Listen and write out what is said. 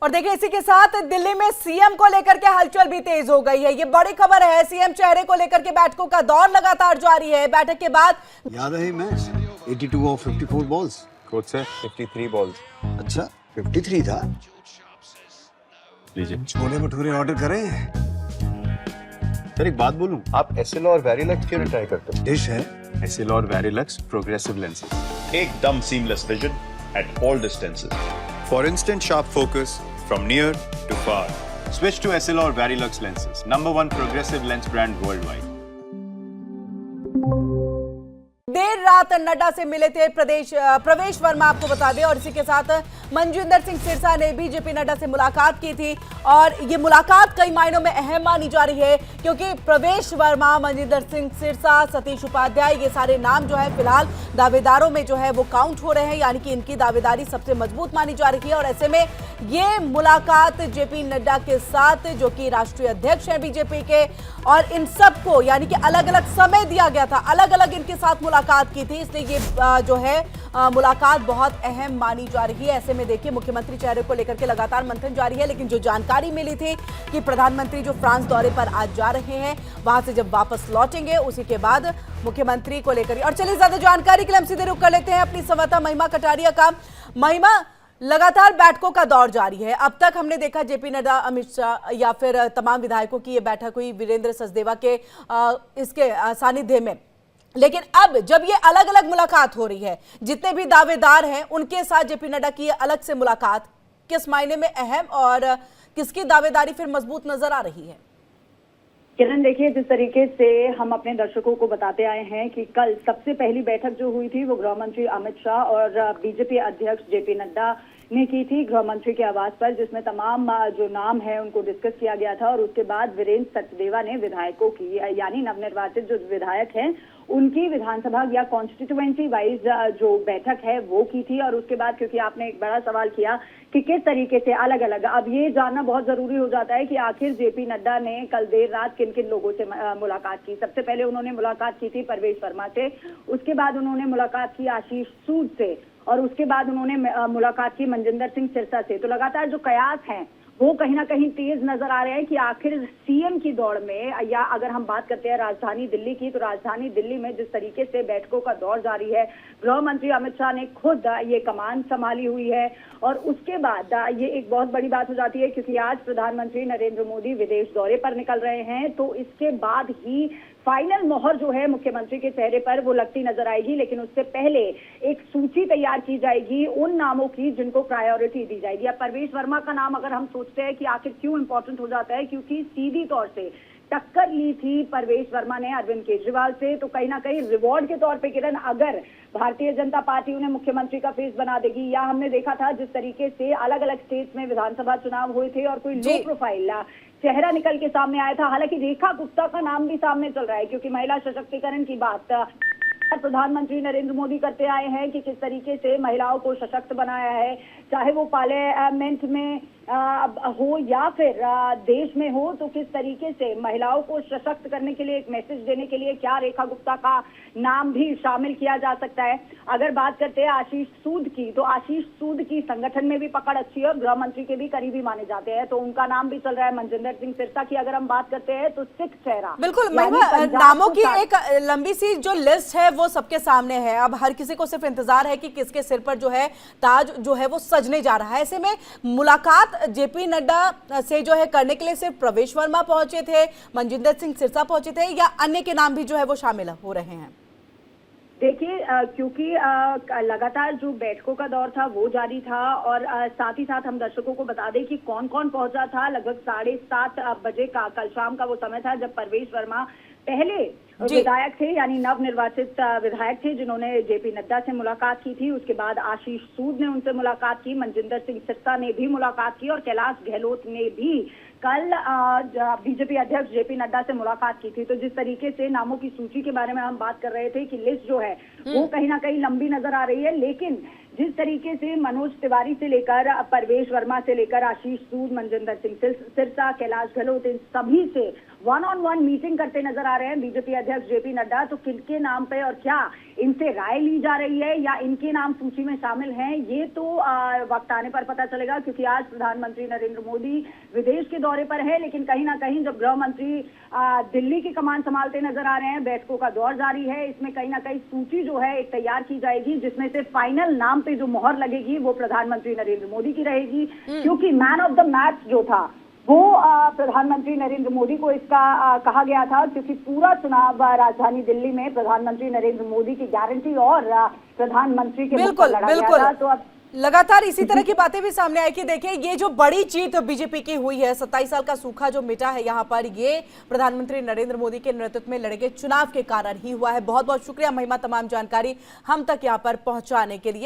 और देखिए इसी के साथ दिल्ली में सीएम को लेकर के हलचल भी तेज हो गई है। ये बड़ी खबर है, सीएम चेहरे को लेकर के बैठकों का दौर लगातार जारी है। बैठक के बाद याद है मैच 82 और 54 बॉल्स, कोच से 53 बॉल्स। अच्छा 53 था। लीजिए छोले भटूरे ऑर्डर करें। सर एक बात बोलूं, आप एसएल और वेरिलक्स क्यों ट्राई करते हो? डिश है एसएल और वेरिलक्स प्रोग्रेसिव लेंसेज, एकदम seamless vision at all distances. for instant sharp focus from near to far. Switch to SL or Varilux lenses, #1 progressive lens brand worldwide. देर रात नड्डा से मिले थे प्रवेश वर्मा, आपको बता दें, और इसी के साथ मनजिंदर सिंह सिरसा ने भी जेपी नड्डा से मुलाकात की थी। और ये मुलाकात कई मायनों में अहम मानी जा रही है, क्योंकि प्रवेश वर्मा, मनजिंदर सिंह सिरसा, सतीश उपाध्याय, ये सारे नाम जो है फिलहाल दावेदारों में जो है वो काउंट हो रहे हैं, यानी कि इनकी दावेदारी सबसे मजबूत मानी जा रही है। और ऐसे में ये मुलाकात जेपी नड्डा के साथ, जो कि राष्ट्रीय अध्यक्ष हैं बीजेपी के, और इन सबको यानी कि अलग अलग समय दिया गया था, अलग अलग इनके साथ मुलाकात की थी, इसलिए ये जो है मुलाकात बहुत अहम मानी जा रही है। ऐसे में देखिए मुख्यमंत्री चेहरे को लेकर के लगातार मंथन जारी है, लेकिन जो जानकारी मिली थी कि प्रधानमंत्री जो फ्रांस दौरे पर आज जा रहे हैं, वहां से जब वापस लौटेंगे उसी के बाद मुख्यमंत्री को लेकर। और चलिए ज्यादा जानकारी के लिए हम सीधे रुख कर लेते हैं अपनी संवाददाता महिमा कटारिया का। महिमा, लगातार बैठकों का दौर जारी है। अब तक हमने देखा जेपी नड्डा, अमित शाह या फिर तमाम विधायकों की ये बैठक हुई वीरेंद्र सचदेवा के इसके सानिध्य में, लेकिन अब जब ये अलग अलग मुलाकात हो रही है, जितने भी दावेदार हैं उनके साथ जेपी नड्डा की अलग से मुलाकात किस मायने में अहम और किसकी दावेदारी फिर मजबूत नजर आ रही है? किरण, देखिए जिस तरीके से हम अपने दर्शकों को बताते आए हैं कि कल सबसे पहली बैठक जो हुई थी वो गृह मंत्री अमित शाह और बीजेपी अध्यक्ष जेपी नड्डा ने की थी गृह मंत्री के आवास पर, जिसमें तमाम जो नाम है उनको डिस्कस किया गया था। और उसके बाद वीरेंद्र सचदेवा ने विधायकों की, यानी नवनिर्वाचित जो विधायक हैं उनकी विधानसभा या कॉन्स्टिट्यूएंसी वाइज जो बैठक है वो की थी। और उसके बाद, क्योंकि आपने एक बड़ा सवाल किया कि किस तरीके से अलग अलग, अब ये जानना बहुत जरूरी हो जाता है कि आखिर जेपी नड्डा ने कल देर रात किन किन लोगों से मुलाकात की। सबसे पहले उन्होंने मुलाकात की थी प्रवेश वर्मा से, उसके बाद उन्होंने मुलाकात की आशीष सूद से, और उसके बाद उन्होंने मुलाकात की मनजिंदर सिंह सिरसा से। तो लगातार जो कयास हैं वो कहीं ना कहीं तेज नजर आ रहे हैं कि आखिर सीएम की दौड़ में, या अगर हम बात करते हैं राजधानी दिल्ली की, तो राजधानी दिल्ली में जिस तरीके से बैठकों का दौर जारी है, गृह मंत्री अमित शाह ने खुद ये कमान संभाली हुई है। और उसके बाद ये एक बहुत बड़ी बात हो जाती है, क्योंकि आज प्रधानमंत्री नरेंद्र मोदी विदेश दौरे पर निकल रहे हैं, तो इसके बाद ही फाइनल मोहर जो है मुख्यमंत्री के चेहरे पर वो लगती नजर आएगी। लेकिन उससे पहले एक सूची तैयार की जाएगी उन नामों की जिनको प्रायोरिटी दी जाएगी। अब प्रवेश वर्मा का नाम अगर हम सोचते हैं कि आखिर क्यों इंपॉर्टेंट हो जाता है, क्योंकि सीधी तौर से टक्कर ली थी प्रवेश वर्मा ने अरविंद केजरीवाल से, तो कहीं ना कहीं रिवॉर्ड के तौर पे किरण, अगर भारतीय जनता पार्टी उन्हें मुख्यमंत्री का फेस बना देगी, या हमने देखा था जिस तरीके से अलग अलग स्टेट्स में विधानसभा चुनाव हुए थे और कोई लो प्रोफाइल चेहरा निकल के सामने आया था। हालांकि रेखा गुप्ता का नाम भी सामने चल रहा है, क्योंकि महिला सशक्तिकरण की बात प्रधानमंत्री नरेंद्र मोदी करते आए हैं कि किस तरीके से महिलाओं को सशक्त बनाया है, चाहे वो पार्लियामेंट में हो या फिर देश में हो, तो किस तरीके से महिलाओं को सशक्त करने के लिए, एक मैसेज देने के लिए क्या रेखा गुप्ता का नाम भी शामिल किया जा सकता है। अगर बात करते हैं आशीष सूद की, तो आशीष सूद की संगठन में भी पकड़ अच्छी है और गृह मंत्री के भी करीबी माने जाते हैं, तो उनका नाम भी चल रहा है। मनजिंदर सिंह सिरसा की अगर हम बात करते हैं तो सिख चेहरा, बिल्कुल नामों की एक लंबी सी जो लिस्ट है वो सबके सामने है। अब हर किसी को सिर्फ इंतजार है कि किसके सिर पर जो है ताज जो है वो सजने जा रहा है। ऐसे में मुलाकात जेपी नड्डा से जो है करने के लिए सिर्फ प्रवेश वर्मा पहुंचे थे, मनजिंदर सिंह सिरसा पहुंचे थे, या अन्य के नाम भी जो है वो शामिल हो रहे हैं? देखिए, क्योंकि लगातार जो बैठकों का दौर था वो जारी था, और साथ ही साथ हम दर्शकों को बता दें कि कौन कौन पहुंचा था। लगभग 7:30 बजे का कल शाम का वो समय था जब प्रवेश वर्मा पहले विधायक थे, यानी नवनिर्वाचित विधायक थे, जिन्होंने जेपी नड्डा से मुलाकात की थी। उसके बाद आशीष सूद ने उनसे मुलाकात की, मनजिंदर सिंह सिरसा ने भी मुलाकात की, और कैलाश गहलोत ने भी कल बीजेपी अध्यक्ष जेपी नड्डा से मुलाकात की थी। तो जिस तरीके से नामों की सूची के बारे में हम बात कर रहे थे कि लिस्ट जो है वो कहीं ना कहीं लंबी नजर आ रही है, लेकिन जिस तरीके से मनोज तिवारी से लेकर परवेश वर्मा से लेकर आशीष सूद, मनजिंदर सिंह सिरसा, कैलाश गहलोत, इन सभी से वन ऑन वन मीटिंग करते नजर आ रहे हैं बीजेपी अध्यक्ष जेपी नड्डा। तो किनके नाम पे और क्या इनसे राय ली जा रही है या इनके नाम सूची में शामिल हैं, ये तो वक्त आने पर पता चलेगा, क्योंकि आज प्रधानमंत्री नरेंद्र मोदी विदेश के दौरे पर है। लेकिन कहीं ना कहीं जब गृह मंत्री दिल्ली की कमान संभालते नजर आ रहे हैं, बैठकों का दौर जारी है, इसमें कहीं ना कहीं सूची जो है एक तैयार की जाएगी, जिसमें से फाइनल नाम पे जो मोहर लगेगी वो प्रधानमंत्री नरेंद्र मोदी की रहेगी, क्योंकि मैन ऑफ द मैच जो था वो प्रधानमंत्री नरेंद्र मोदी को इसका कहा गया था, क्योंकि पूरा चुनाव राजधानी दिल्ली में प्रधानमंत्री नरेंद्र मोदी की गारंटी और प्रधानमंत्री के मुख पर लड़ा गया था। तो अब लगातार इसी तरह की बातें भी सामने आई कि देखिए ये जो बड़ी जीत बीजेपी की हुई है, 27 साल का सूखा जो मिटा है यहाँ पर, ये प्रधानमंत्री नरेंद्र मोदी के नेतृत्व में लड़े गए चुनाव के कारण ही हुआ है। बहुत बहुत शुक्रिया महिमा, तमाम जानकारी हम तक यहाँ पर पहुंचाने के लिए।